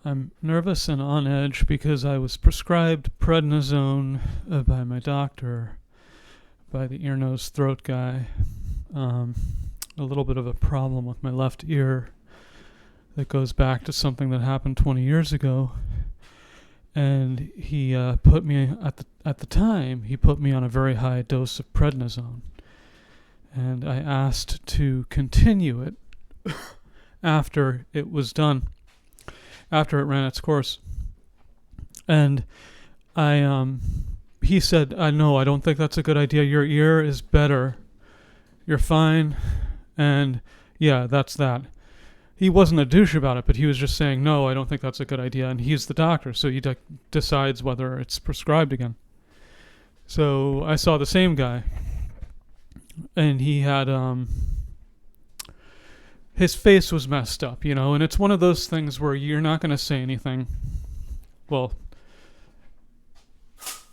I'm nervous and on edge because I was prescribed prednisone by my doctor, by the ear, nose, throat guy. A little bit of a problem with my left ear that goes back to something that happened 20 years ago. And he put me, at the time, he put me on a very high dose of prednisone. And I asked to continue it after it was done, after it ran its course. And he said, no, I don't think that's a good idea. Your ear is better. You're fine. And yeah, that's that. He wasn't a douche about it, but he was just saying, no, I don't think that's a good idea. And he's the doctor, so he decides whether it's prescribed again. So I saw the same guy, and he had, his face was messed up, and it's one of those things where you're not going to say anything. Well,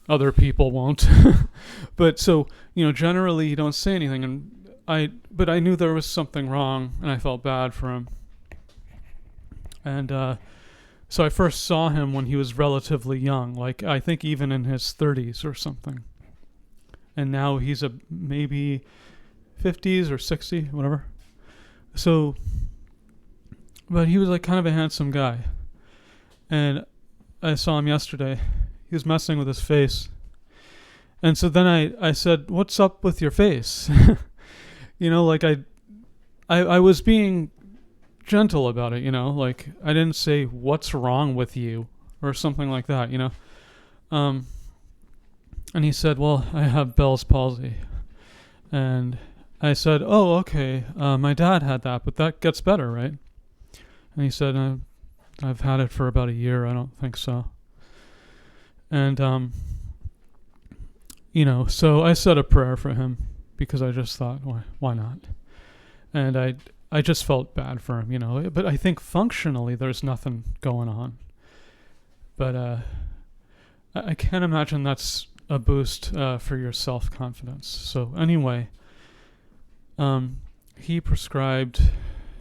other people won't. But so, generally you don't say anything. But I knew there was something wrong, and I felt bad for him. And so I first saw him when he was relatively young, like I think even in his 30s or something. And now he's maybe 50s or 60, whatever. So, but he was like kind of a handsome guy. And I saw him yesterday. He was messing with his face. And so then I said, what's up with your face? Like I was being gentle about it, like I didn't say what's wrong with you or something like that, and he said, well, I have Bell's palsy. And I said, oh, okay, my dad had that, but that gets better, right? And he said, I've had it for about a year. I don't think so. And so I said a prayer for him because I just thought, why not? And I just felt bad for him, but I think functionally there's nothing going on. But I can't imagine that's a boost for your self-confidence. So anyway, he prescribed,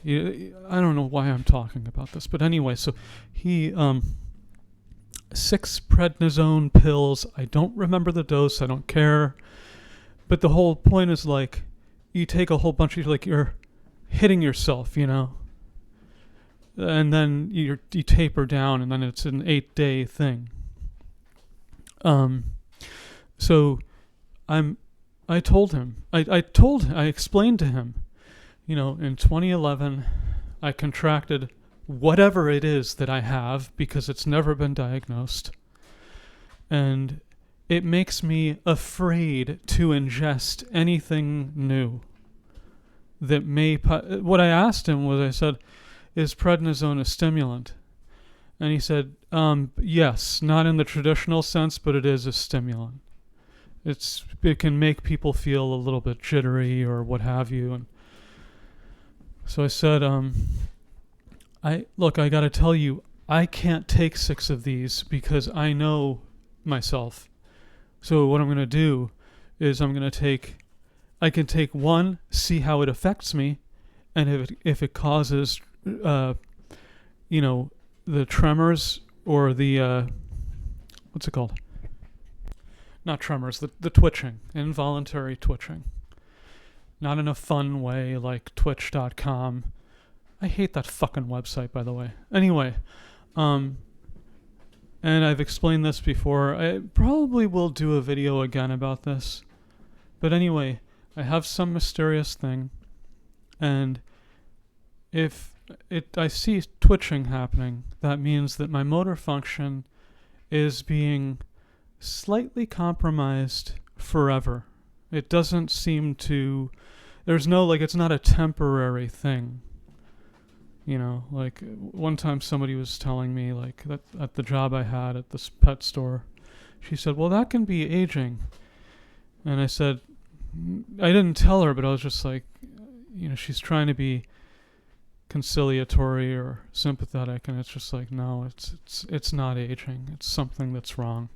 I don't know why I'm talking about this, but anyway, so he, 6 prednisone pills. I don't remember the dose. I don't care. But the whole point is like, you take a whole bunch of, like, you're hitting yourself, and then you taper down, and then it's an 8-day thing. So I told him, I explained to him, in 2011, I contracted whatever it is that I have because it's never been diagnosed. And it makes me afraid to ingest anything new that may... What I asked him was, I said, is prednisone a stimulant? And he said, yes, not in the traditional sense, but it is a stimulant. It can make people feel a little bit jittery or what have you. And so I said, I got to tell you, I can't take 6 of these because I know myself. So what I'm going to do is I can take 1, see how it affects me, and if it causes, the tremors or the, what's it called? Not tremors, the twitching, involuntary twitching. Not in a fun way like twitch.com. I hate that fucking website, by the way. Anyway, and I've explained this before. I probably will do a video again about this. But anyway, I have some mysterious thing, and if I see twitching happening, that means that my motor function is being slightly compromised forever. It doesn't seem to... There's no, it's not a temporary thing. Like one time somebody was telling me, that at the job I had at this pet store, she said, well, that can be aging. And I said, I didn't tell her, but I was just like, she's trying to be conciliatory or sympathetic, and it's just like, no, it's not aging. It's something that's wrong.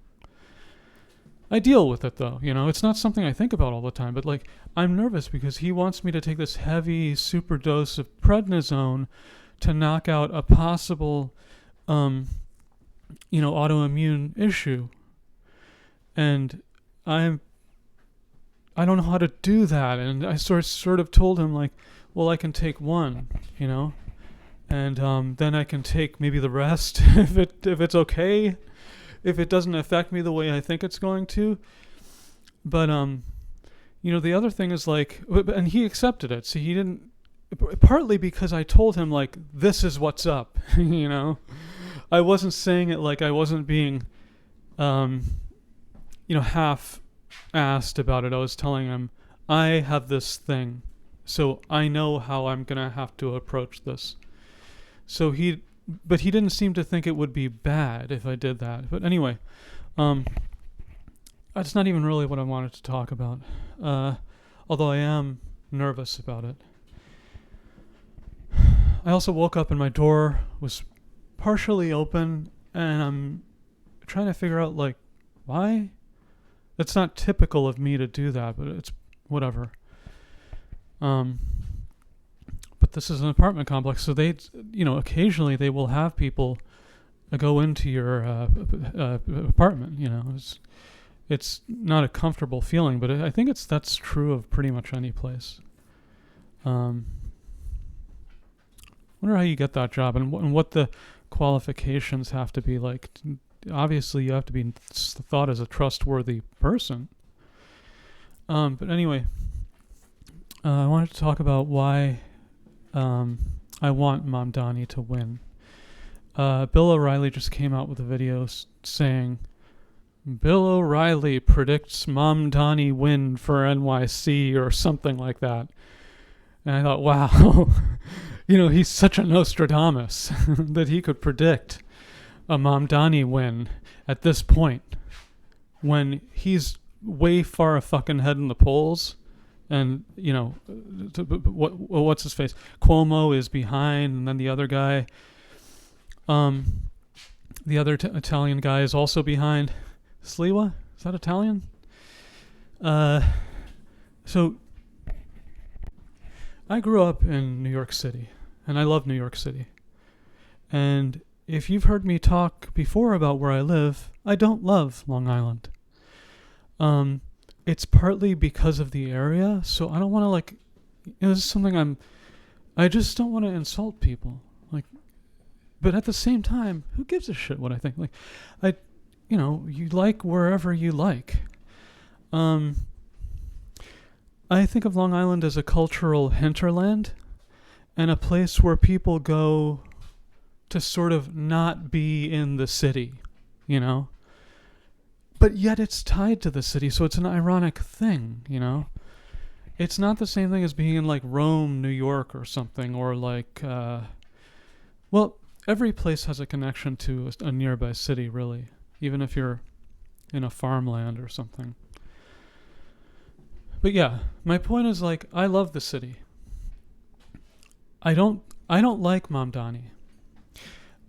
I deal with it though, it's not something I think about all the time, but I'm nervous because he wants me to take this heavy super dose of prednisone to knock out a possible autoimmune issue, and I'm I don't know how to do that. And I sort of told him like, well, I can take one, and then I can take maybe the rest if it's okay, if it doesn't affect me the way I think it's going to. But the other thing is like, and he accepted it. So he didn't. Partly because I told him like, this is what's up, I wasn't saying it like I wasn't being, half-assed about it. I was telling him, I have this thing, so I know how I'm gonna have to approach this. So but he didn't seem to think it would be bad if I did that. But anyway, that's not even really what I wanted to talk about. Although I am nervous about it. I also woke up and my door was partially open, and I'm trying to figure out like why. It's not typical of me to do that, but it's whatever. But this is an apartment complex, so they, occasionally they will have people go into your apartment. It's not a comfortable feeling, but I think that's true of pretty much any place. Wonder how you get that job and what the qualifications have to be like. Obviously, you have to be thought as a trustworthy person. But anyway, I wanted to talk about why I want Mamdani to win. Bill O'Reilly just came out with a video saying, Bill O'Reilly predicts Mamdani win for NYC or something like that. And I thought, wow, he's such a Nostradamus that he could predict a Mamdani win at this point when he's way far fucking ahead in the polls. And, what's his face? Cuomo is behind, and then the other guy, the other Italian guy is also behind. Sliwa? Is that Italian? So I grew up in New York City, and I love New York City. And if you've heard me talk before about where I live, I don't love Long Island. It's partly because of the area, so I don't want to this is something I just don't want to insult people. But at the same time, who gives a shit what I think? You like wherever you like. I think of Long Island as a cultural hinterland and a place where people go to sort of not be in the city, But yet it's tied to the city, so it's an ironic thing, It's not the same thing as being in Rome, New York or something, or every place has a connection to a nearby city, really, even if you're in a farmland or something. But yeah, my point is I love the city. I don't like Mamdani.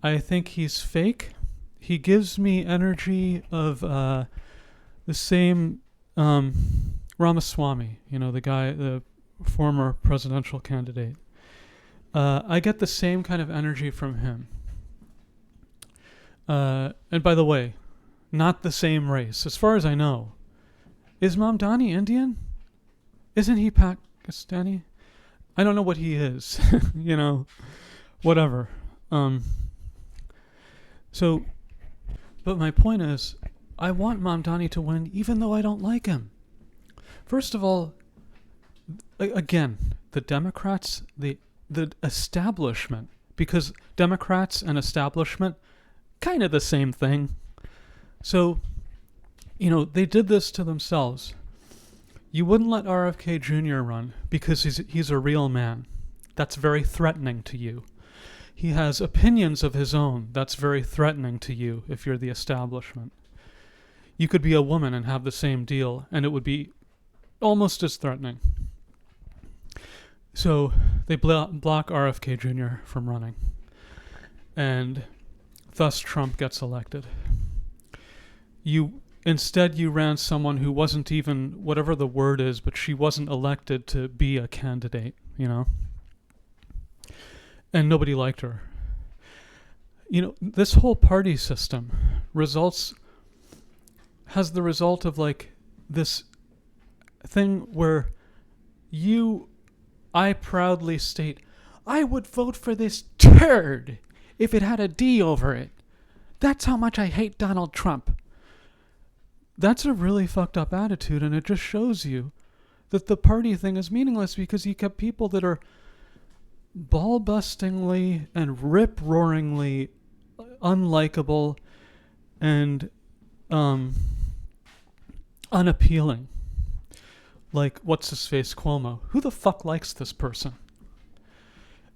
I think he's fake. He gives me energy of the same Ramaswamy, the former presidential candidate. I get the same kind of energy from him. And by the way, not the same race, as far as I know. Is Mamdani Indian? Isn't he Pakistani? I don't know what he is. Whatever. But my point is, I want Mamdani to win even though I don't like him. First of all, again, the Democrats, the establishment, because Democrats and establishment, kind of the same thing. So, they did this to themselves. You wouldn't let RFK Jr. run because he's a real man. That's very threatening to you. He has opinions of his own. That's very threatening to you if you're the establishment. You could be a woman and have the same deal, and it would be almost as threatening. So they block RFK Jr. from running. And thus Trump gets elected. Instead, you ran someone who wasn't even, whatever the word is, but she wasn't elected to be a candidate, And nobody liked her. This whole party system has the result of like this thing where I proudly state, I would vote for this turd if it had a D over it. That's how much I hate Donald Trump. That's a really fucked up attitude, and it just shows you that the party thing is meaningless because you kept people that are ball-bustingly and rip-roaringly unlikable and unappealing. Like, what's his face, Cuomo? Who the fuck likes this person?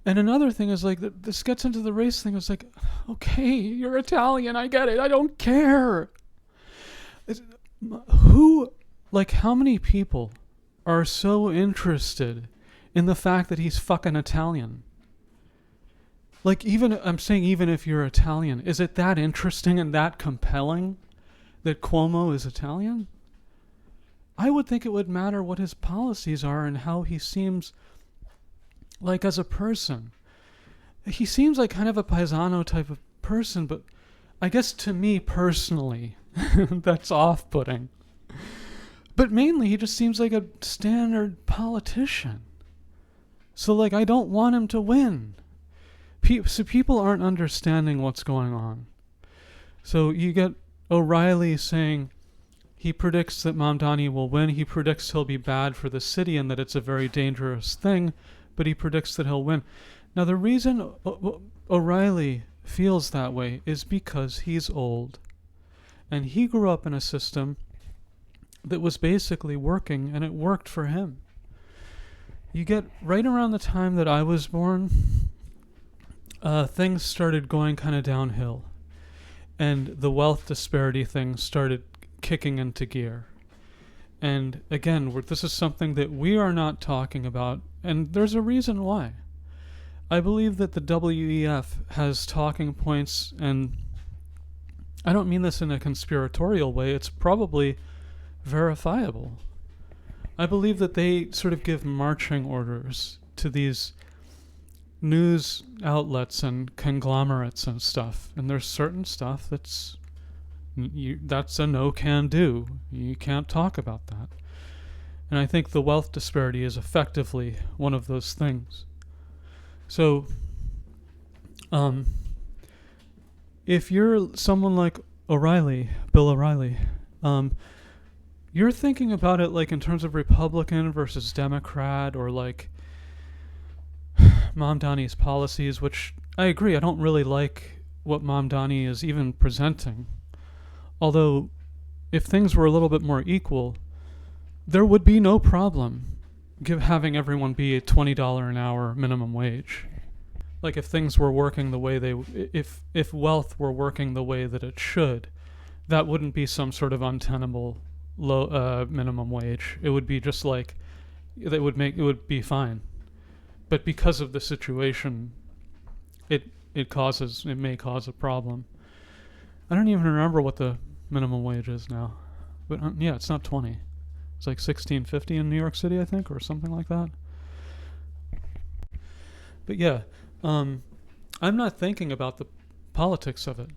And another thing is like, this gets into the race thing. It's like, okay, you're Italian, I get it, I don't care. How many people are so interested in the fact that he's fucking Italian? Like, I'm saying even if you're Italian, is it that interesting and that compelling that Cuomo is Italian? I would think it would matter what his policies are and how he seems like as a person. He seems like kind of a paisano type of person, but I guess to me personally, that's off-putting. But mainly, he just seems like a standard politician. So, like, I don't want him to win. So people aren't understanding what's going on. So you get O'Reilly saying he predicts that Mamdani will win. He predicts he'll be bad for the city and that it's a very dangerous thing, but he predicts that he'll win. Now, the reason O'Reilly feels that way is because he's old. And he grew up in a system that was basically working, and it worked for him. You get right around the time that I was born, things started going kind of downhill. And the wealth disparity thing started kicking into gear. And again, this is something that we are not talking about, and there's a reason why. I believe that the WEF has talking points, and I don't mean this in a conspiratorial way, it's probably verifiable. I believe that they sort of give marching orders to these news outlets and conglomerates and stuff, and there's certain stuff that's a no can do. You can't talk about that. And I think the wealth disparity is effectively one of those things. So, if you're someone like Bill O'Reilly, you're thinking about it like in terms of Republican versus Democrat, or like Mamdani's policies, which I agree, I don't really like what Mamdani is even presenting. Although, if things were a little bit more equal, there would be no problem having everyone be a $20 an hour minimum wage. Like, if things were working the way if wealth were working the way that it should, that wouldn't be some sort of untenable low minimum wage. It would be just like, it would be fine. But because of the situation, it may cause a problem. I don't even remember what the minimum wage is now, but yeah, it's not 20. It's like $16.50 in New York City, I think, or something like that. But yeah, I'm not thinking about the politics of it,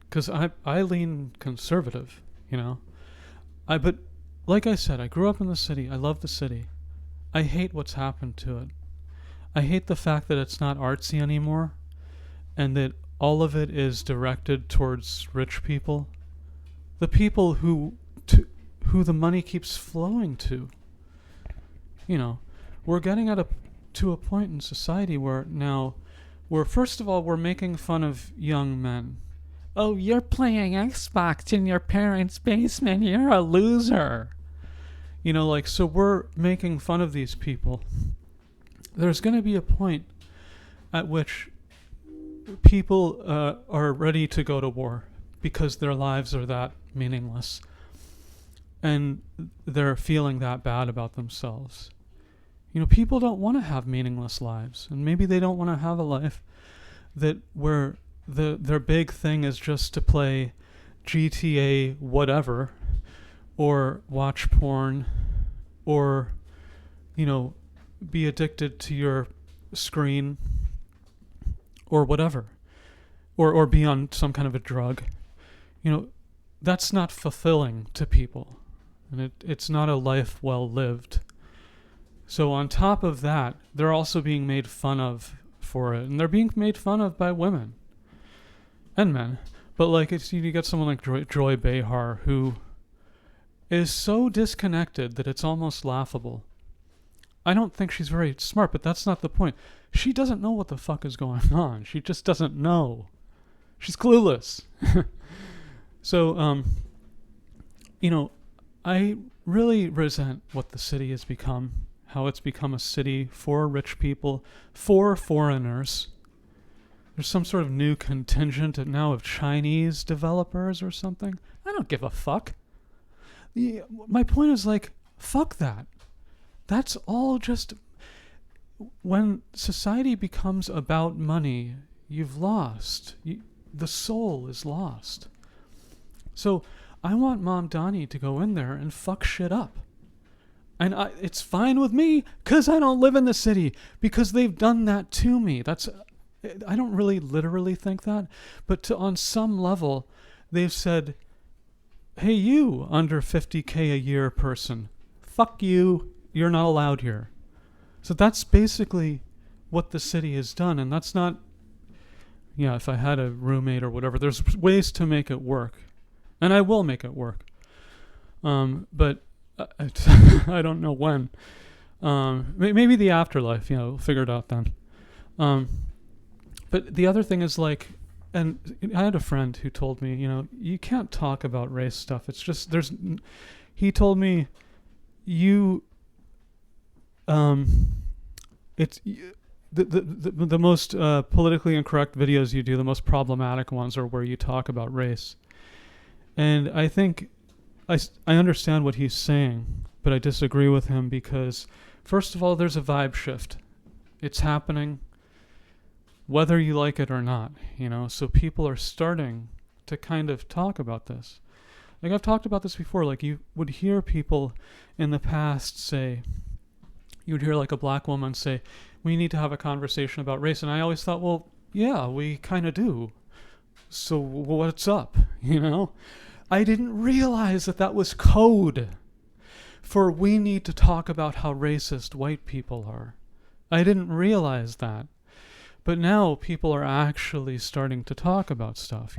because I lean conservative, but like I said, I grew up in the city. I love the city. I hate what's happened to it. I hate the fact that it's not artsy anymore, and that all of it is directed towards rich people, the people who the money keeps flowing to. We're getting to a point in society where now first of all, we're making fun of young men. Oh, you're playing Xbox in your parents' basement. You're a loser. So we're making fun of these people. There's going to be a point at which people are ready to go to war because their lives are that meaningless. And they're feeling that bad about themselves. People don't want to have meaningless lives. And maybe they don't want to have a life where their big thing is just to play GTA whatever, or watch porn, or, be addicted to your screen, or whatever. or be on some kind of a drug, that's not fulfilling to people, and it's not a life well lived. So on top of that, they're also being made fun of for it, and they're being made fun of by women and men. But like, you get someone like Joy Behar, who is so disconnected that it's almost laughable. I don't think she's very smart, but that's not the point. She doesn't know what the fuck is going on. She just doesn't know. She's clueless. So, I really resent what the city has become, how it's become a city for rich people, for foreigners. There's some sort of new contingent now of Chinese developers or something. I don't give a fuck. My point is, like, fuck that. That's all just... When society becomes about money, you've lost. The soul is lost. So I want Mamdani to go in there and fuck shit up. And it's fine with me, because I don't live in the city, because they've done that to me. I don't really literally think that, but on some level, they've said, hey, you under 50K a year person, fuck you, you're not allowed here. So that's basically what the city has done, and that's not... Yeah, if I had a roommate or whatever, there's ways to make it work. And I will make it work. But I don't know when. Maybe the afterlife, we'll figure it out then. But the other thing is, like, and I had a friend who told me, you can't talk about race stuff. It's just, he told me, it's the most politically incorrect videos you do, the most problematic ones are where you talk about race. And I think I understand what he's saying, but I disagree with him because, first of all, there's a vibe shift. It's happening whether you like it or not, so people are starting to kind of talk about this. Like, I've talked about this before. Like, you would hear people in the past say, you would hear like a black woman say, we need to have a conversation about race. And I always thought, well, yeah, we kind of do. So what's up? I didn't realize that was code for we need to talk about how racist white people are. I didn't realize that. But now people are actually starting to talk about stuff,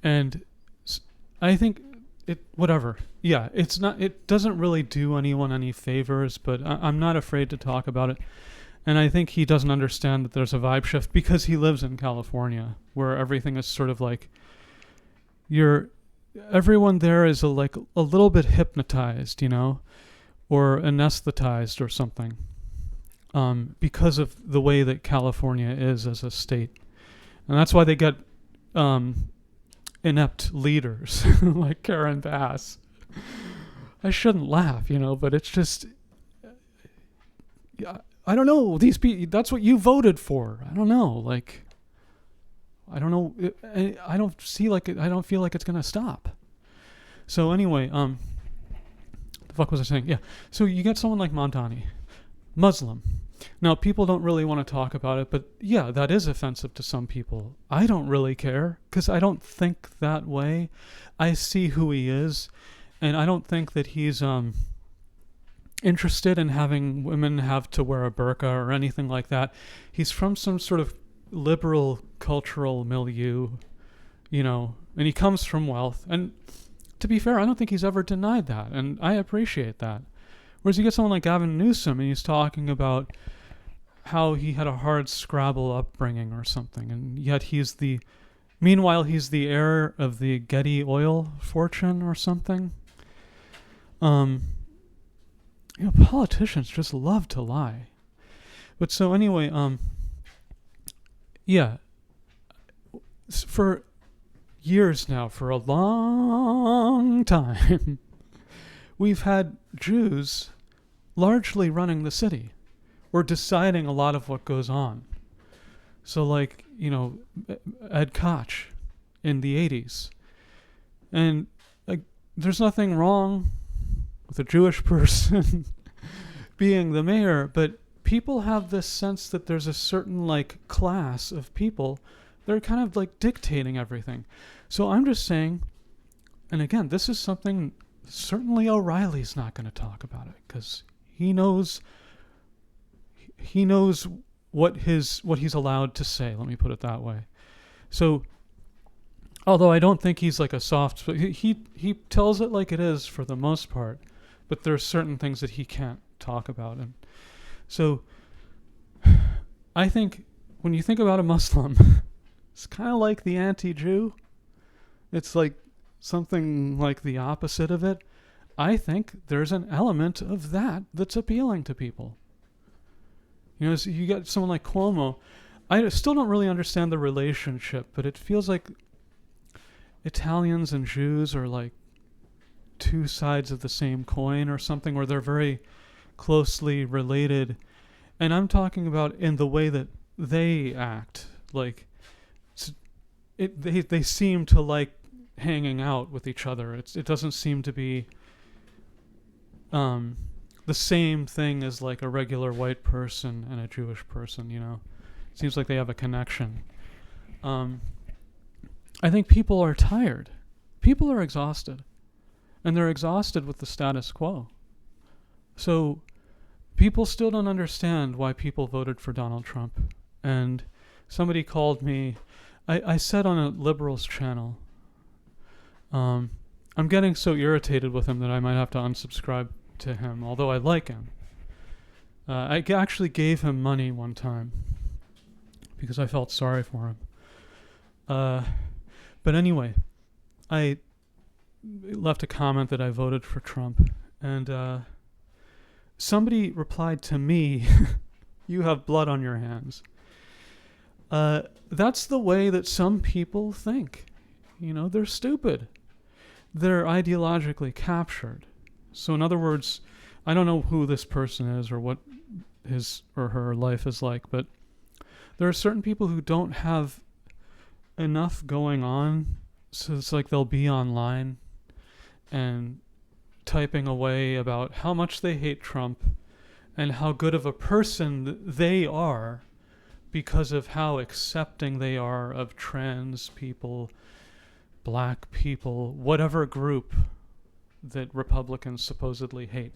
and I think whatever. Yeah, it doesn't really do anyone any favors, but I'm not afraid to talk about it. And I think he doesn't understand that there's a vibe shift because he lives in California, where everything is sort of like, everyone there is a little bit hypnotized, or anesthetized or something, because of the way that California is as a state. And that's why they get inept leaders like Karen Bass. I shouldn't laugh, but it's just, I don't know. These people, that's what you voted for. I don't know. I don't know. I don't feel like it's gonna stop. So anyway, the fuck was I saying? Yeah. So you get someone like Mamdani, Muslim. Now, people don't really want to talk about it, but yeah, that is offensive to some people. I don't really care because I don't think that way. I see who he is, and I don't think that he's interested in having women have to wear a burqa or anything like that. He's from some sort of liberal cultural milieu, and he comes from wealth. And to be fair, I don't think he's ever denied that, and I appreciate that. Whereas you get someone like Gavin Newsom, and he's talking about how he had a hard Scrabble upbringing or something, and yet meanwhile he's the heir of the Getty oil fortune or something. Politicians just love to lie. But so anyway, yeah, for years now, for a long time, we've had Jews largely running the city or deciding a lot of what goes on. So like, Ed Koch in the 80s. And there's nothing wrong with a Jewish person being the mayor, but people have this sense that there's a certain like class of people that are kind of like dictating everything. So I'm just saying, and again, this is something certainly O'Reilly's not going to talk about it because he knows what he's allowed to say. Let me put it that way. So, although I don't think he's like a soft, he tells it like it is for the most part, but there are certain things that he can't talk about, and so I think when you think about a Muslim, it's kind of like the anti-Jew. It's like something like the opposite of it. I think there's an element of that that's appealing to people. You know, so you got someone like Cuomo. I still don't really understand the relationship, but it feels like Italians and Jews are like two sides of the same coin or something, where they're very closely related. And I'm talking about in the way that they act. Like, they seem to like hanging out with each other. It doesn't seem to be the same thing as like a regular white person and a Jewish person, you know. It seems like they have a connection. I think people are tired. People are exhausted. And they're exhausted with the status quo. So people still don't understand why people voted for Donald Trump. And somebody called me. I said on a liberals channel, I'm getting so irritated with him that I might have to unsubscribe to him, although I like him. I actually gave him money one time because I felt sorry for him. But anyway, I left a comment that I voted for Trump, and somebody replied to me, "You have blood on your hands." That's the way that some people think. You know, they're stupid. They're ideologically captured. So in other words, I don't know who this person is or what his or her life is like, but there are certain people who don't have enough going on, so it's like they'll be online and typing away about how much they hate Trump and how good of a person they are because of how accepting they are of trans people, black people, whatever group that Republicans supposedly hate.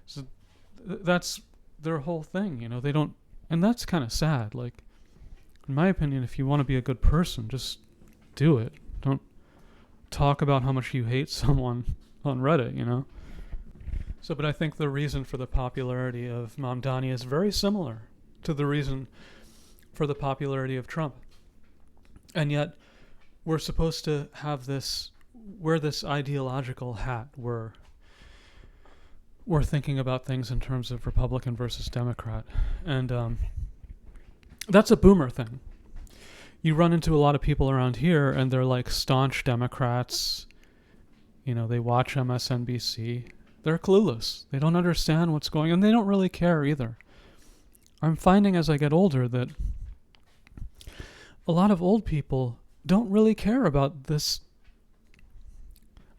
So that's their whole thing, you know. They don't, and that's kind of sad. Like, in my opinion, if you want to be a good person, just do it. Don't talk about how much you hate someone on Reddit, you know. So, but I think the reason for the popularity of Mamdani is very similar to the reason for the popularity of Trump. And yet, we're supposed to have this, wear this ideological hat where we're thinking about things in terms of Republican versus Democrat. And that's a boomer thing. You run into a lot of people around here and they're like staunch Democrats. You know, they watch MSNBC. They're clueless. They don't understand what's going on. They don't really care either. I'm finding as I get older that a lot of old people don't really care about this.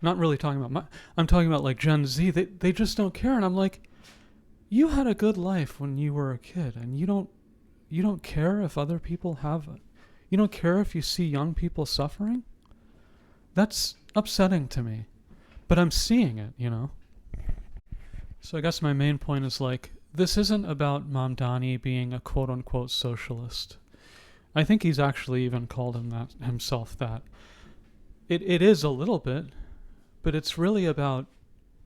Not really talking about I'm talking about like Gen Z. They just don't care. And I'm like, you had a good life when you were a kid, and you don't care if other people have it. You don't care if you see young people suffering. That's upsetting to me, but I'm seeing it, you know. So I guess my main point is like, this isn't about Mamdani being a quote unquote socialist. I think he's actually even called himself that. It is a little bit, but it's really about,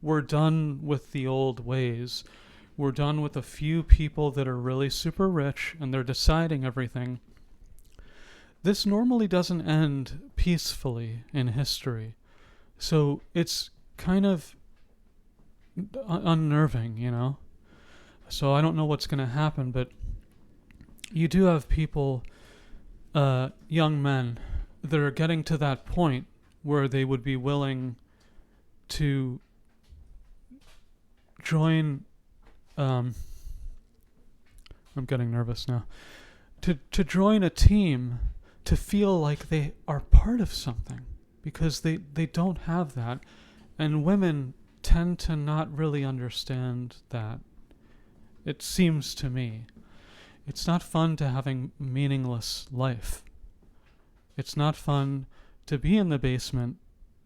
we're done with the old ways. We're done with a few people that are really super rich and they're deciding everything. This normally doesn't end peacefully in history. So it's kind of unnerving, you know? So I don't know what's going to happen, but you do have people, young men, that are getting to that point where they would be willing to join, I'm getting nervous now, to join a team, to feel like they are part of something, because they don't have that. And women tend to not really understand that. It seems to me. It's not fun to having meaningless life. It's not fun to be in the basement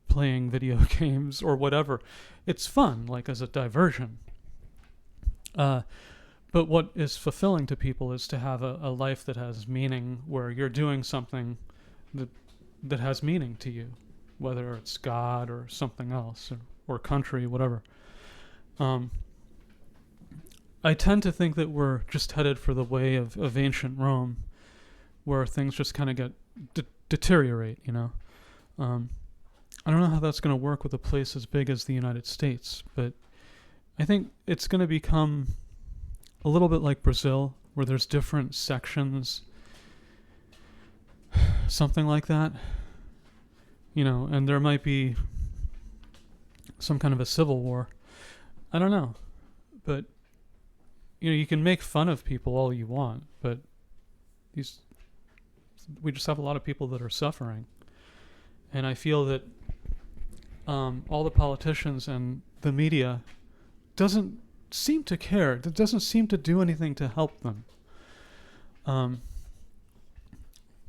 playing video games or whatever. It's fun, like as a diversion. But what is fulfilling to people is to have a life that has meaning, where you're doing something that has meaning to you, whether it's God or something else or country, whatever. I tend to think that we're just headed for the way of ancient Rome, where things just kind of get deteriorate, you know. I don't know how that's going to work with a place as big as the United States, but I think it's going to become a little bit like Brazil, where there's different sections, something like that, you know, and there might be some kind of a civil war. I don't know, but you know, you can make fun of people all you want, but we just have a lot of people that are suffering, and I feel that all the politicians and the media doesn't seem to care. It doesn't seem to do anything to help them.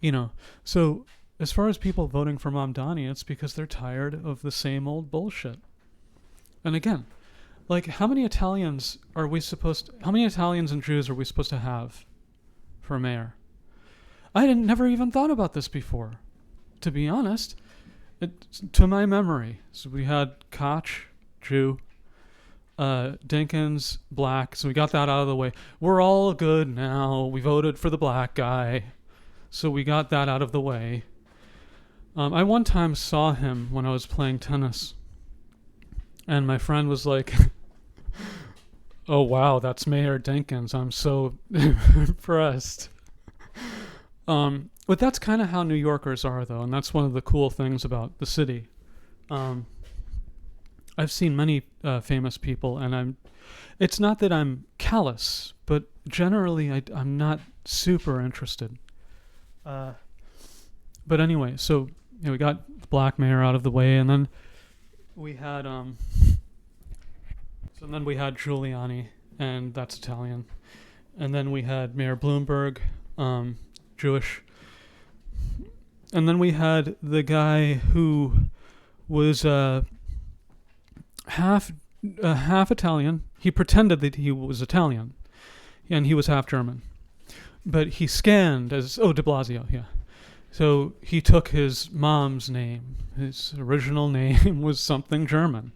You know, so as far as people voting for Mamdani, it's because they're tired of the same old bullshit. And again, like, how many Italians and Jews are we supposed to have for mayor? I never even thought about this before, to be honest. To my memory, so we had Koch, Jew, Dinkins, black, so we got that out of the way. We're all good now. We voted for the black guy, so we got that out of the way. I one time saw him when I was playing tennis, and my friend was like, "Oh wow, that's Mayor Dinkins. I'm so impressed." But that's kind of how New Yorkers are, though, and that's one of the cool things about the city. I've seen many famous people, and it's not that I'm callous, but generally I'm not super interested. But anyway, so you know, we got the black mayor out of the way, and then we had Giuliani, and that's Italian, and then we had Mayor Bloomberg, Jewish, and then we had the guy who was half Italian. He pretended that he was Italian, and he was half German, but he scanned as De Blasio, yeah. So he took his mom's name. His original name was something German.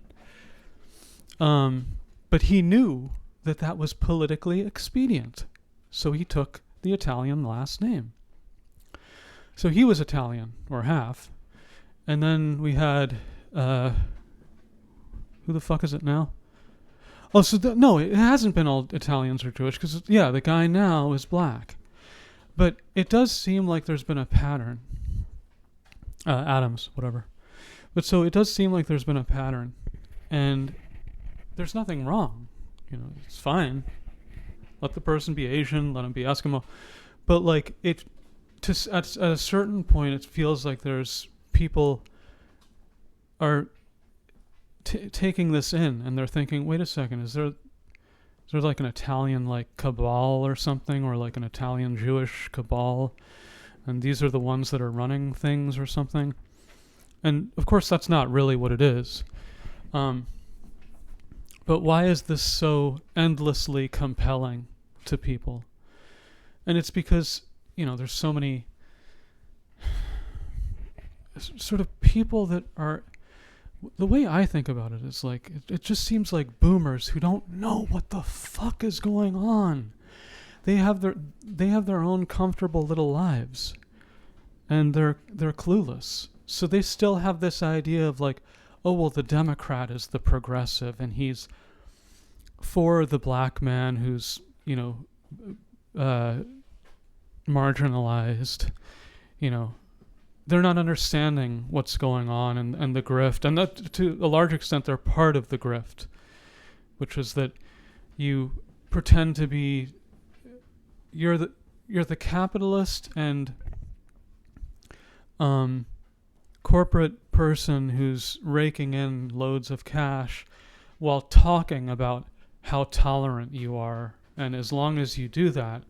But he knew that was politically expedient, so he took the Italian last name. So he was Italian, or half. And then we had, who the fuck is it now? Oh, so no, it hasn't been all Italians or Jewish, because, yeah, the guy now is black. But it does seem like there's been a pattern. Adams, whatever. But so it does seem like there's been a pattern. And there's nothing wrong. You know, it's fine. Let the person be Asian, let him be Eskimo. But like, at a certain point, it feels like there's people are taking this in, and they're thinking, wait a second, is there like an Italian like cabal or something, or like an Italian Jewish cabal, and these are the ones that are running things or something? And of course that's not really what it is. But why is this so endlessly compelling to people? And it's because, you know, there's so many sort of people that are, the way I think about it is like, it just seems like boomers who don't know what the fuck is going on. They have their own comfortable little lives, and they're clueless. So they still have this idea of like, oh well, the Democrat is the progressive, and he's for the black man who's, you know, marginalized. You know, they're not understanding what's going on and the grift, and that to a large extent they're part of the grift, which is that you pretend to be, you're the capitalist and corporate person who's raking in loads of cash while talking about how tolerant you are And as long as you do that,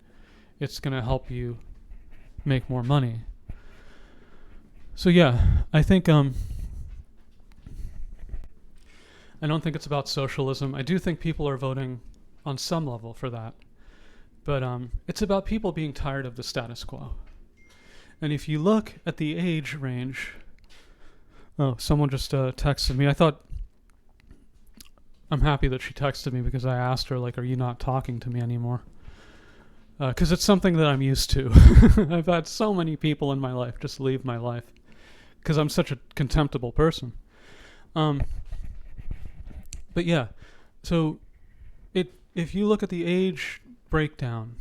it's going to help you make more money. So yeah, I think I don't think it's about socialism. I do think people are voting on some level for that. But it's about people being tired of the status quo. And if you look at the age range, oh, someone just texted me. I'm happy that she texted me because I asked her, like, are you not talking to me anymore? Because it's something that I'm used to. I've had so many people in my life just leave my life because I'm such a contemptible person. But yeah, so if you look at the age breakdown,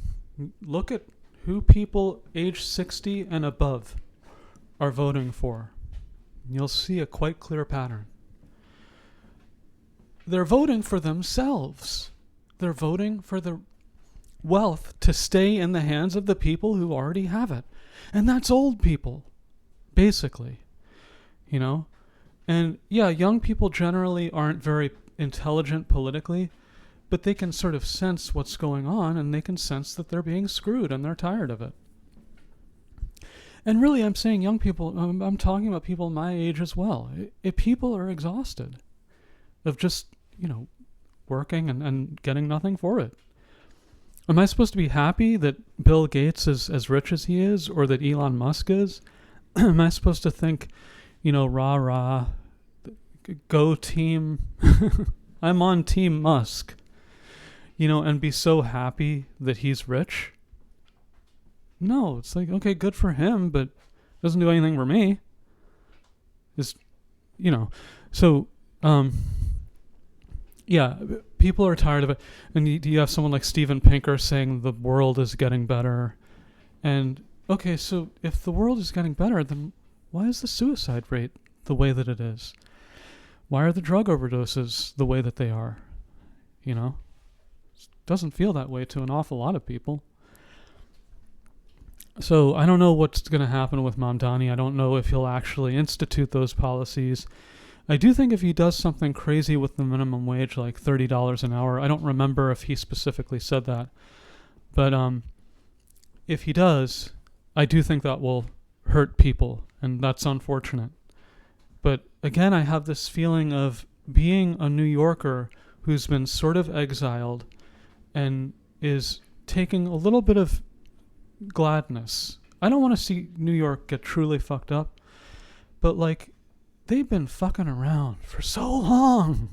look at who people age 60 and above are voting for. You'll see a quite clear pattern. They're voting for themselves. They're voting for the wealth to stay in the hands of the people who already have it. And that's old people, basically. You know? And yeah, young people generally aren't very intelligent politically, but they can sort of sense what's going on, and they can sense that they're being screwed and they're tired of it. And really, I'm saying young people, I'm talking about people my age as well. People are exhausted of just, working and getting nothing for it. Am I supposed to be happy that Bill Gates is as rich as he is, or that Elon Musk is? Am I supposed to think, rah, rah, go team, I'm on team Musk, and be so happy that he's rich? No, it's like, okay, good for him, but doesn't do anything for me. So, yeah, people are tired of it. And you have someone like Steven Pinker saying the world is getting better. And, okay, so if the world is getting better, then why is the suicide rate the way that it is? Why are the drug overdoses the way that they are? It doesn't feel that way to an awful lot of people. So I don't know what's going to happen with Mamdani. I don't know if he'll actually institute those policies. I do think if he does something crazy with the minimum wage, like $30 an hour, I don't remember if he specifically said that, but if he does, I do think that will hurt people, and that's unfortunate. But again, I have this feeling of being a New Yorker who's been sort of exiled and is taking a little bit of gladness. I don't want to see New York get truly fucked up, but they've been fucking around for so long.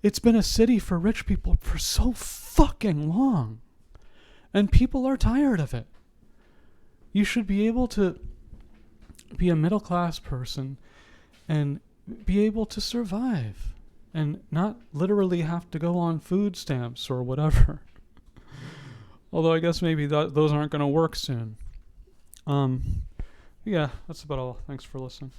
It's been a city for rich people for so fucking long. And people are tired of it. You should be able to be a middle class person and be able to survive and not literally have to go on food stamps or whatever. Although I guess maybe those aren't going to work soon. Yeah, that's about all. Thanks for listening.